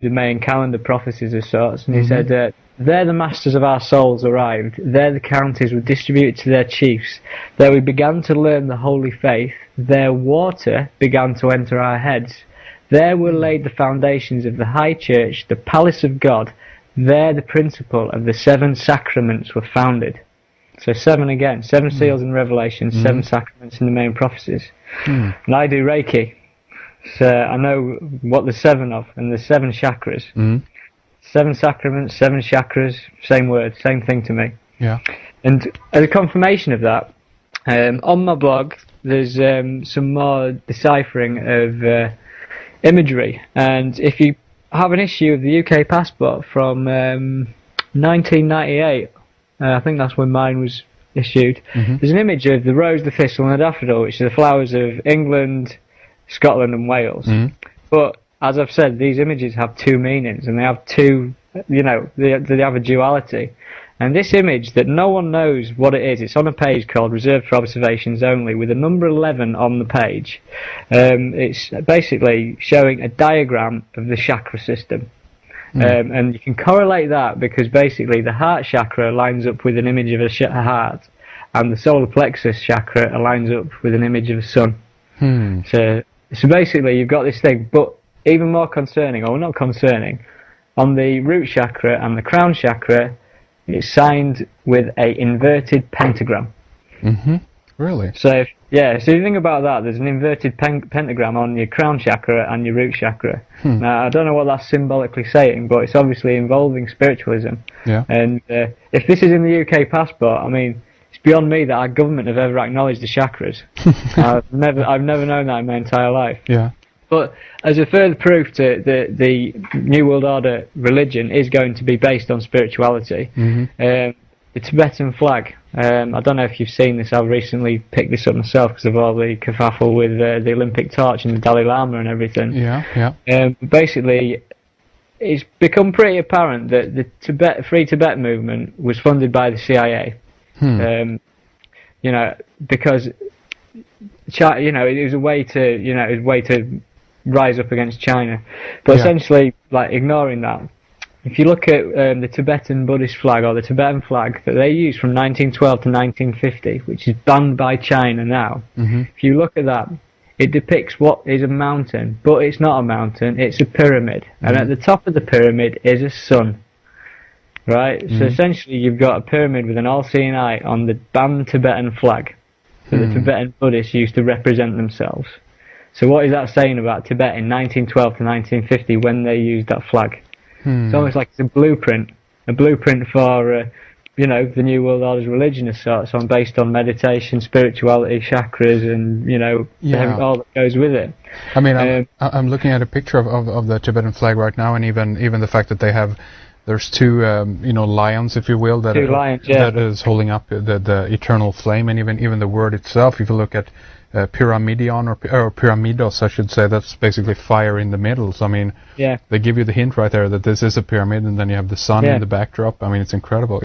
the main calendar prophecies of sorts, and he said, there the masters of our souls arrived, there the counties were distributed to their chiefs, there we began to learn the holy faith, there water began to enter our heads, there were laid the foundations of the high church, the palace of God, there the principle of the 7 sacraments were founded. So 7 again, 7 seals in Revelation, 7 sacraments in the main prophecies. And I do Reiki, so I know what there's 7 of, and there's 7 chakras. 7 sacraments, 7 chakras, same word, same thing to me. Yeah. And as a confirmation of that, on my blog, there's some more deciphering of imagery. And if you have an issue of the UK passport from 1998, I think that's when mine was issued, there's an image of the rose, the thistle and the daffodil, which are the flowers of England, Scotland and Wales. But as I've said, these images have 2 meanings, and they have 2, they have a duality. And this image that no one knows what it is, it's on a page called Reserved for Observations Only, with a number 11 on the page. It's basically showing a diagram of the chakra system. And you can correlate that because basically the heart chakra lines up with an image of a heart, and the solar plexus chakra aligns up with an image of a sun. So basically you've got this thing, but even more concerning, or not concerning, on the root chakra and the crown chakra, it's signed with a inverted pentagram. Really? So if you think about that, there's an inverted pentagram on your crown chakra and your root chakra. Now, I don't know what that's symbolically saying, but it's obviously involving spiritualism. Yeah. And if this is in the UK passport, I mean, it's beyond me that our government have ever acknowledged the chakras. I've never known that in my entire life. Yeah. But as a further proof to the New World Order religion is going to be based on spirituality, the Tibetan flag. I don't know if you've seen this. I've recently picked this up myself because of all the kerfuffle with the Olympic torch and the Dalai Lama and everything. Yeah. Basically, it's become pretty apparent that the Free Tibet movement was funded by the CIA. Because it was a way to rise up against China. But essentially, like, ignoring that, if you look at the Tibetan Buddhist flag, or the Tibetan flag that they used from 1912 to 1950, which is banned by China now, if you look at that, it depicts what is a mountain, but it's not a mountain, it's a pyramid. And at the top of the pyramid is a sun. Right? So essentially you've got a pyramid with an all-seeing eye on the banned Tibetan flag that the Tibetan Buddhists used to represent themselves. So what is that saying about Tibet in 1912 to 1950 when they used that flag? It's almost like it's a blueprint for, the New World Order's religion of sorts, based on meditation, spirituality, chakras, and, all that goes with it. I mean, I'm looking at a picture of the Tibetan flag right now, and even the fact that there's 2, lions, if you will, that is holding up the eternal flame, and even the word itself, if you look at Pyramidion or Pyramidos, I should say, that's basically fire in the middle. So I mean, they give you the hint right there that this is a pyramid, and then you have the sun in the backdrop. I mean, it's incredible.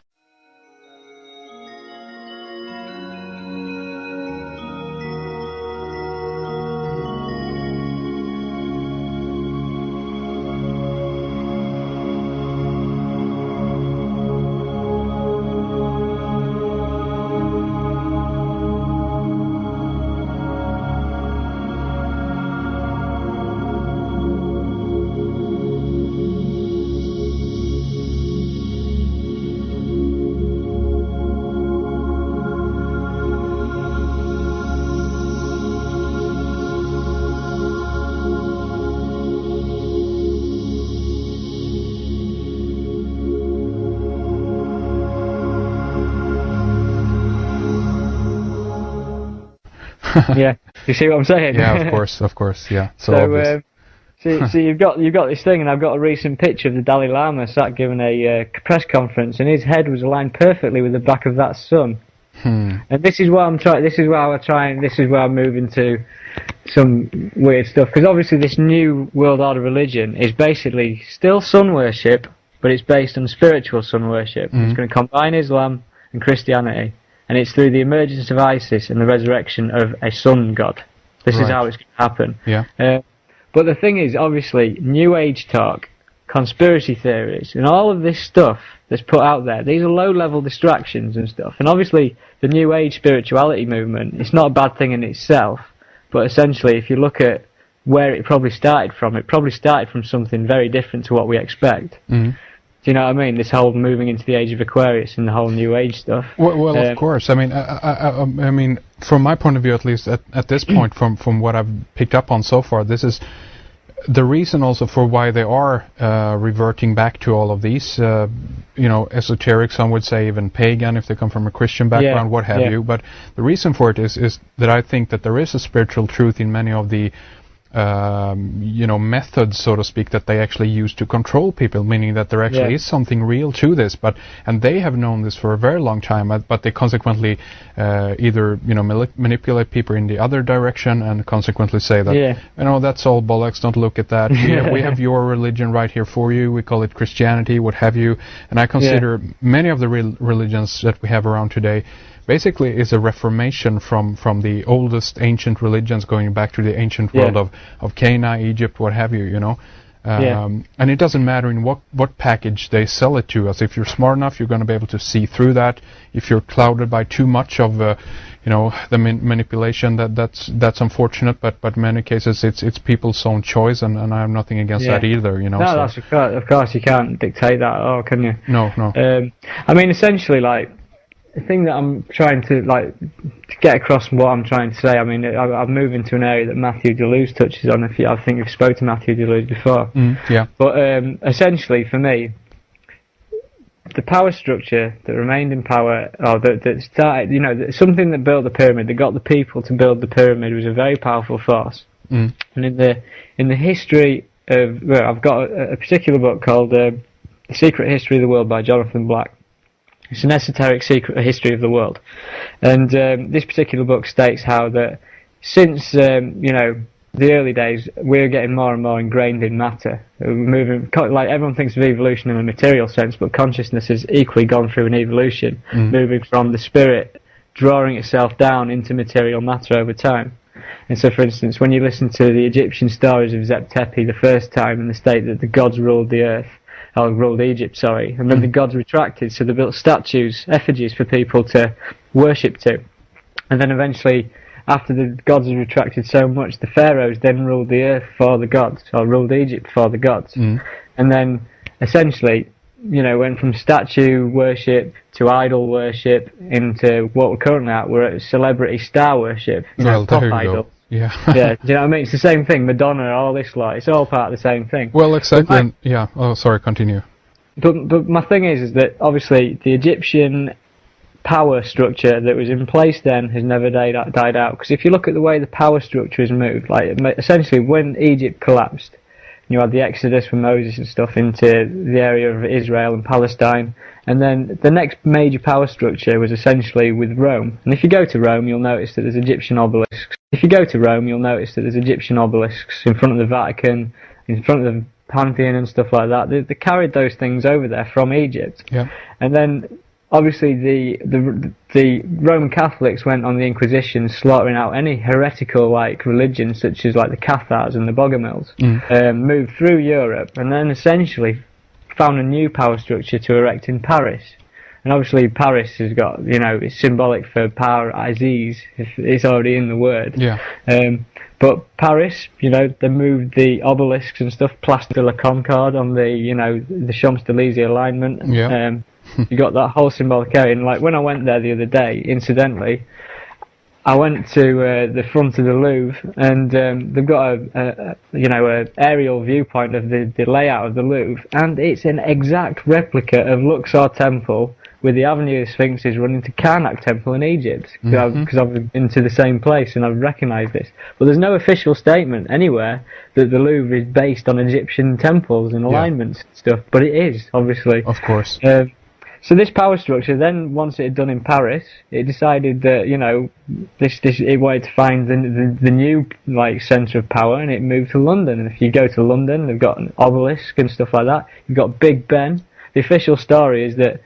Yeah, you see what I'm saying? Yeah, of course, yeah. So you've got this thing, and I've got a recent picture of the Dalai Lama sat giving a press conference, and his head was aligned perfectly with the back of that sun. And this is where I'm trying. This is where I'm moving to some weird stuff, because obviously this New World Order religion is basically still sun worship, but it's based on spiritual sun worship. It's going to combine Islam and Christianity. And it's through the emergence of Isis and the resurrection of a sun god. This is how it's going to happen. Yeah. But the thing is, obviously, New Age talk conspiracy theories, and all of this stuff that's put out there. These are low-level distractions and stuff. And obviously, the New Age spirituality movement, it's not a bad thing in itself, but essentially, if you look at where it probably started from something very different to what we expect. Mm-hmm. Do you know what I mean? This whole moving into the age of Aquarius and the whole New Age stuff. Well, of course. I mean, from my point of view, at least at this point, from what I've picked up on so far, this is the reason also for why they are reverting back to all of these, esoteric. Some would say even pagan if they come from a Christian background, what have you. But the reason for it is that I think that there is a spiritual truth in many of the methods, so to speak, that they actually use to control people, meaning that there actually is something real to this. And they have known this for a very long time, but they consequently either manipulate people in the other direction and consequently say that that's all bollocks. Don't look at that. We have your religion right here for you. We call it Christianity, what have you. And I consider many of the religions that we have around today basically is a reformation from the oldest ancient religions going back to the ancient world of Cana, Egypt, what have you, And it doesn't matter in what package they sell it to us. If you're smart enough, you're going to be able to see through that. If you're clouded by too much of the manipulation, that's unfortunate, but in many cases it's people's own choice, and I have nothing against that either, No, that's of course you can't dictate that at all, can you? No. I mean, essentially, like, the thing that I'm trying to get across what I'm trying to say, I mean, I'm moving to an area that Matthew Deleuze touches on. I think you've spoken to Matthew Deleuze before. But essentially, for me, the power structure that remained in power, or that started, something that built the pyramid, that got the people to build the pyramid, was a very powerful force. And in the history of, I've got a particular book called The Secret History of the World by Jonathan Black. It's an esoteric secret history of the world, and this particular book states how that since the early days, we're getting more and more ingrained in matter. We're moving, like, everyone thinks of evolution in a material sense, but consciousness has equally gone through an evolution, moving from the spirit drawing itself down into material matter over time. And so, for instance, when you listen to the Egyptian stories of Zeb Tepi the first time, and the state that the gods ruled the earth, ruled Egypt, sorry, and then the gods retracted, so they built statues, effigies for people to worship to. And then eventually, after the gods had retracted so much, the pharaohs then ruled the earth for the gods, or ruled Egypt for the gods. And then, essentially, went from statue worship to idol worship into what we're currently at. We're at celebrity star worship, pop idol. Yeah. Do you know what I mean? It's the same thing. Madonna, all this lot. It's all part of the same thing. Well, exactly. Oh, sorry. Continue. But my thing is that obviously the Egyptian power structure that was in place then has never died out. Because if you look at the way the power structure has moved, like essentially when Egypt collapsed, you had the Exodus from Moses and stuff into the area of Israel and Palestine. And then the next major power structure was essentially with Rome. And if you go to Rome, you'll notice that there's Egyptian obelisks. In front of the Vatican, in front of the Pantheon and stuff like that. They carried those things over there from Egypt. Yeah. And then, obviously, the Roman Catholics went on the Inquisition, slaughtering out any heretical religions such as the Cathars and the Bogomils. Moved through Europe, and then essentially found a new power structure to erect in Paris. And obviously Paris has got, it's symbolic for paradis, if it's already in the word. Yeah. But Paris, they moved the obelisks and stuff, Place de la Concorde on the Champs-Élysées alignment. Yeah. You got that whole symbolic area. And when I went there the other day, incidentally, I went to the front of the Louvre, and they've got a aerial viewpoint of the layout of the Louvre, and it's an exact replica of Luxor Temple, with the Avenue of Sphinxes running to Karnak Temple in Egypt, because I've been to the same place and I've recognised this. But there's no official statement anywhere that the Louvre is based on Egyptian temples and alignments and stuff, but it is, obviously. Of course. So this power structure, then once it had done in Paris, it decided that it wanted to find the new centre of power, and it moved to London. And if you go to London, they've got an obelisk and stuff like that. You've got Big Ben. The official story is that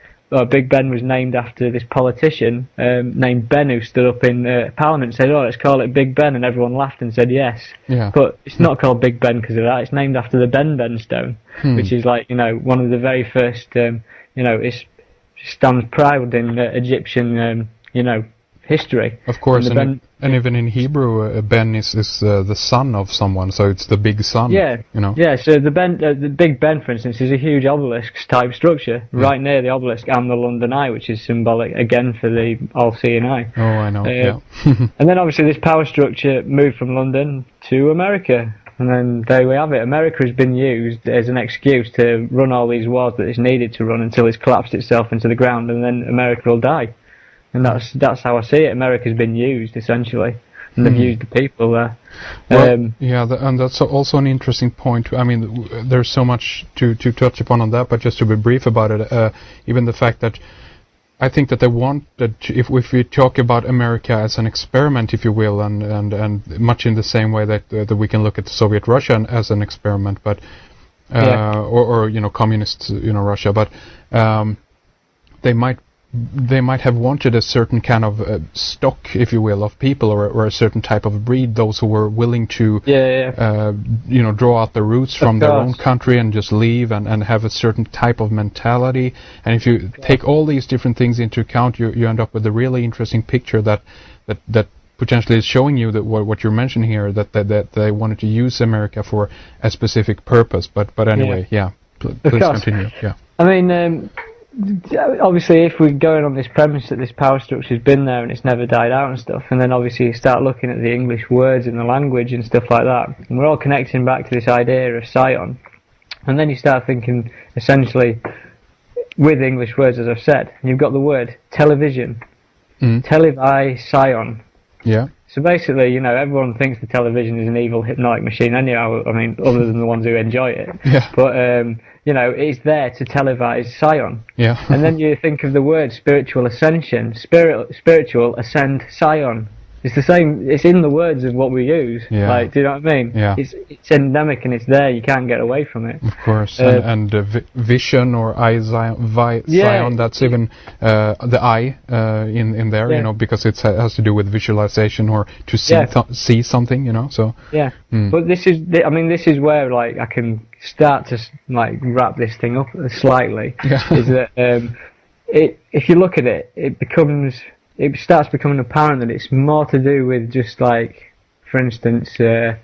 Big Ben was named after this politician named Ben who stood up in Parliament and said, "Oh, let's call it Big Ben," and everyone laughed and said yes. Yeah. But it's not called Big Ben because of that. It's named after the Ben stone, which is like one of the very first. It stands proud in Egyptian history. Of course, and even in Hebrew, Ben is the son of someone, so it's the big son. Yeah, Yeah, so the Big Ben, for instance, is a huge obelisk-type structure right near the obelisk and the London Eye, which is symbolic again for the all-seeing eye. Oh, I know. Yeah. And then obviously this power structure moved from London to America. And then there we have it. America has been used as an excuse to run all these wars that it's needed to run until it's collapsed itself into the ground, and then America will die. And that's how I see it. America's been used, essentially, and they've used the people there. Well, and that's also an interesting point. I mean, there's so much to touch upon on that, but just to be brief about it, even the fact that I think that they want that if we talk about America as an experiment, if you will, and much in the same way that we can look at Soviet Russia as an experiment, but or communist Russia, but they might have wanted a certain kind of stock, if you will, of people or a certain type of breed, those who were willing to draw out the roots from their own country and just leave and have a certain type of mentality. And if you take all these different things into account, you end up with a really interesting picture that potentially is showing you that what you're mentioning here, that they wanted to use America for a specific purpose. But anyway, please continue. Yeah. I mean, obviously, if we're going on this premise that this power structure's been there and it's never died out and stuff, and then obviously you start looking at the English words and the language and stuff like that, and we're all connecting back to this idea of scion, and then you start thinking, essentially, with English words, as I've said, and you've got the word television, televi scion. Yeah. So basically, everyone thinks the television is an evil hypnotic machine anyhow, I mean, other than the ones who enjoy it. Yeah. But, it's there to televise scion. Yeah. And then you think of the word spiritual ascension, spiritual ascend scion. It's the same, it's in the words of what we use. Yeah. Like, do you know what I mean? Yeah. It's endemic and it's there, you can't get away from it. Of course. And vision or eye scion, that's even the eye in there, because it has to do with visualization or to see something, so. Yeah. But this is where, like, I can start to, like, wrap this thing up slightly. Yeah. Is that if you look at it, it starts becoming apparent that it's more to do with just, like, for instance, it's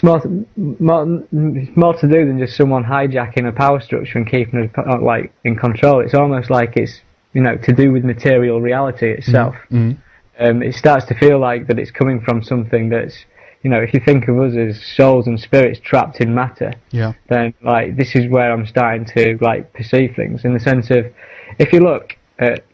more to do than just someone hijacking a power structure and keeping it, like, in control. It's almost like it's, to do with material reality itself. It starts to feel like that it's coming from something that's, if you think of us as souls and spirits trapped in matter, then, like, this is where I'm starting to, like, perceive things, in the sense of, if you look at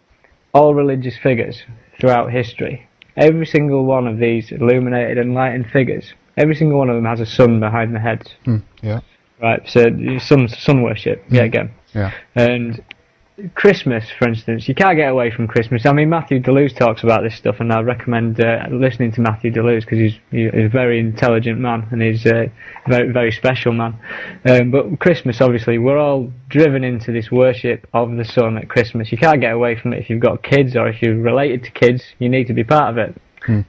all religious figures throughout history, every single one of these illuminated, enlightened figures, every single one of them has a sun behind their heads. Right, so sun worship, again. Yeah. And Christmas, for instance, you can't get away from Christmas. I mean, Matthew Deleuze talks about this stuff, and I recommend listening to Matthew Deleuze because he's a very intelligent man and he's a very, very special man. But Christmas, obviously, we're all driven into this worship of the sun at Christmas. You can't get away from it. If you've got kids or if you're related to kids, you need to be part of it.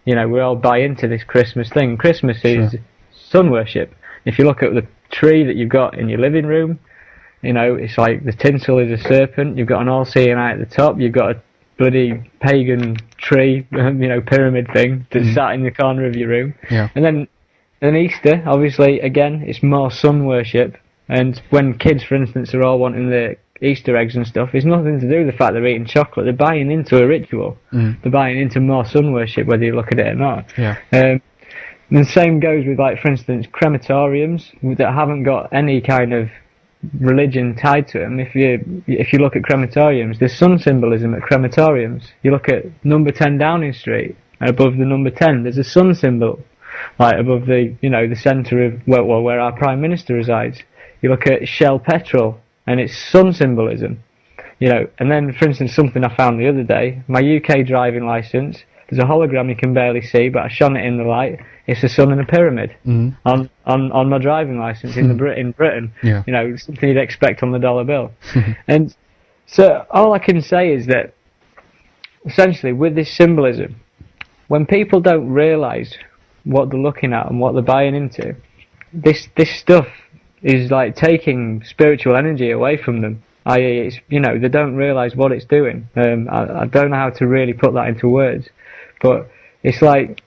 We all buy into this Christmas thing. Christmas is sun worship. If you look at the tree that you've got in your living room, it's like the tinsel is a serpent, you've got an all-seeing eye at the top, you've got a bloody pagan tree, pyramid thing that's sat in the corner of your room. Yeah. And then Easter, obviously, again, it's more sun worship, and when kids, for instance, are all wanting the Easter eggs and stuff, it's nothing to do with the fact they're eating chocolate, they're buying into a ritual, they're buying into more sun worship, whether you look at it or not. Yeah. And the same goes with, like, for instance, crematoriums that haven't got any kind of religion tied to them. If you look at crematoriums, there's sun symbolism at crematoriums. You look at number 10 Downing Street, and above the number 10 there's a sun symbol, like above the the centre of where our Prime Minister resides. You look at Shell Petrol and it's sun symbolism, and then, for instance, something I found the other day, my UK driving licence, there's a hologram you can barely see, but I shone it in the light. It's a sun and a pyramid on my driving licence in Britain. Yeah. Something you'd expect on the dollar bill. And So all I can say is that essentially with this symbolism, when people don't realise what they're looking at and what they're buying into, this stuff is like taking spiritual energy away from them. I.e., it's, they don't realise what it's doing. I don't know how to really put that into words, but it's like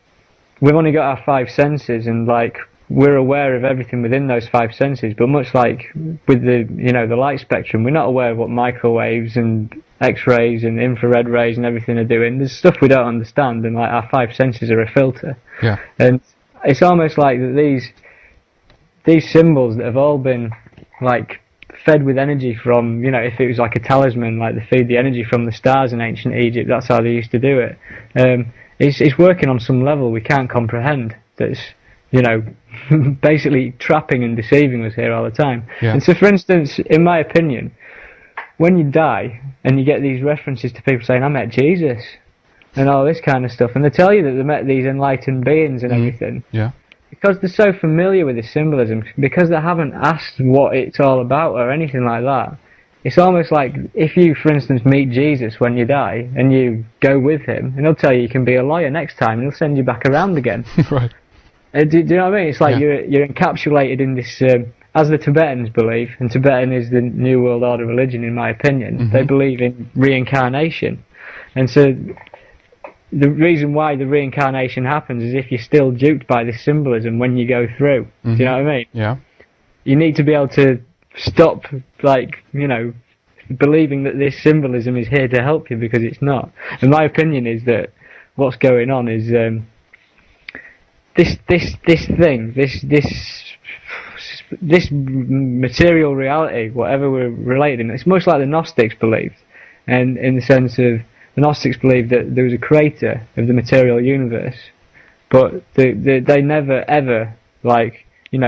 we've only got our five senses, and like we're aware of everything within those five senses. But much like with the light spectrum, we're not aware of what microwaves and X-rays and infrared rays and everything are doing. There's stuff we don't understand, and like our five senses are a filter. Yeah. And it's almost like that these symbols that have all been like fed with energy from, if it was like a talisman, like they feed the energy from the stars in ancient Egypt, that's how they used to do it. It's working on some level we can't comprehend. That's, basically trapping and deceiving us here all the time. Yeah. And so, for instance, in my opinion, when you die and you get these references to people saying, I met Jesus, and all this kind of stuff, and they tell you that they met these enlightened beings and everything. Yeah. Because they're so familiar with this symbolism, because they haven't asked what it's all about or anything like that, it's almost like if you, for instance, meet Jesus when you die and you go with him, and he'll tell you can be a lawyer next time, and he'll send you back around again. Right. Do you know what I mean? It's like you're encapsulated in this, as the Tibetans believe, and Tibetan is the New World Order religion in my opinion, they believe in reincarnation. And so the reason why the reincarnation happens is if you're still duped by this symbolism when you go through. Do you know what I mean? Yeah. You need to be able to stop, believing that this symbolism is here to help you, because it's not. And my opinion is that what's going on is this material reality, whatever we're related in, it's much like the Gnostics believed, and in the sense of the Gnostics believed that there was a creator of the material universe, but they never ever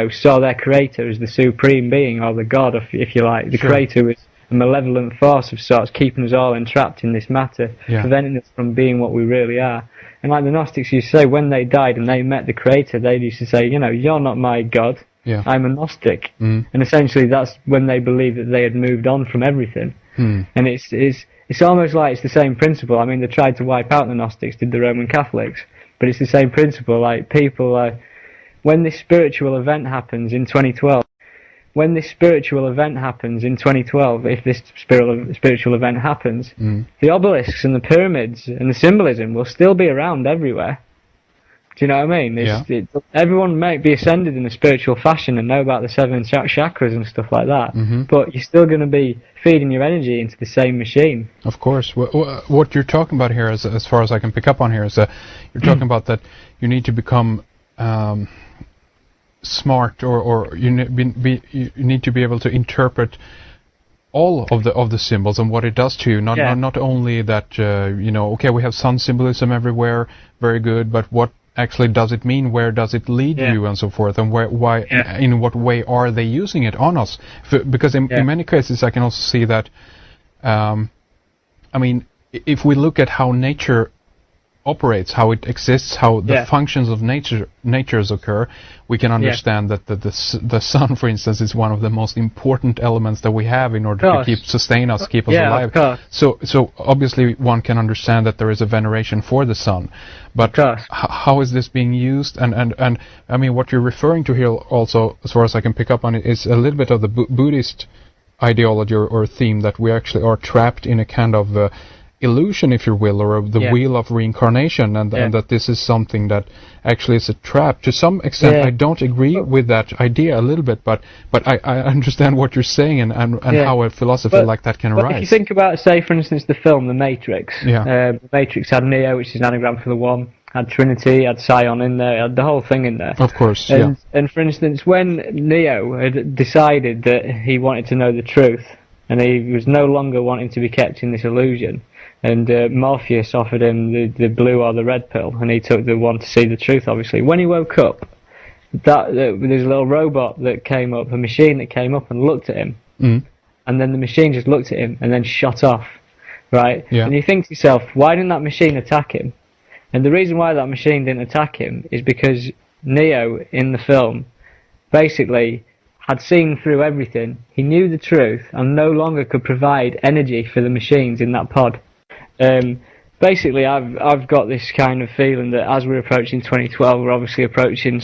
saw their creator as the supreme being or the god, if you like. The creator was a malevolent force of sorts, keeping us all entrapped in this matter, preventing us from being what we really are. And like the Gnostics used to say, when they died and they met the creator, they used to say, you're not my god, I'm a Gnostic. And essentially that's when they believed that they had moved on from everything. And it's almost like it's the same principle. I mean, they tried to wipe out the Gnostics, did the Roman Catholics, but it's the same principle. Like people, when this spiritual event happens in 2012, if this spiritual event happens, the obelisks and the pyramids and the symbolism will still be around everywhere. Do you know what I mean? Everyone might be ascended in a spiritual fashion and know about the seven chakras and stuff like that, but you're still going to be feeding your energy into the same machine. Of course. What you're talking about here, as far as I can pick up on here, is that you're talking about that you need to become smart, or you need to be able to interpret all of the symbols and what it does to you. Not only that okay, we have sun symbolism everywhere, very good, but what actually does it mean? Where does it lead you, and so forth? And why? In what way are they using it on us? Because in many cases, I can also see that. I mean, if we look at how nature operates, how it exists, how the functions of natures occur, we can understand that the sun, for instance, is one of the most important elements that we have in order to sustain us, keep us alive. So obviously one can understand that there is a veneration for the sun, but how is this being used? And I mean, what you're referring to here also, as far as I can pick up on it, is a little bit of the Buddhist ideology or theme, that we actually are trapped in a kind of illusion, if you will, or the wheel of reincarnation, and that this is something that actually is a trap. To some extent, I don't agree with that idea a little bit, but I understand what you're saying and how a philosophy like that can arise. If you think about, say, for instance, the film The Matrix, The Matrix had Neo, which is an anagram for the One, had Trinity, had Sion in there, had the whole thing in there. Of course, And for instance, when Neo had decided that he wanted to know the truth, and he was no longer wanting to be kept in this illusion, and Morpheus offered him the blue or the red pill, and he took the one to see the truth, obviously. When he woke up, there's a little robot that came up, a machine that came up and looked at him, and then the machine just looked at him and then shot off, right? And you think to yourself, why didn't that machine attack him? And the reason why that machine didn't attack him is because Neo, in the film, basically had seen through everything. He knew the truth and no longer could provide energy for the machines in that pod. Basically, I've got this kind of feeling that as we're approaching 2012, we're obviously approaching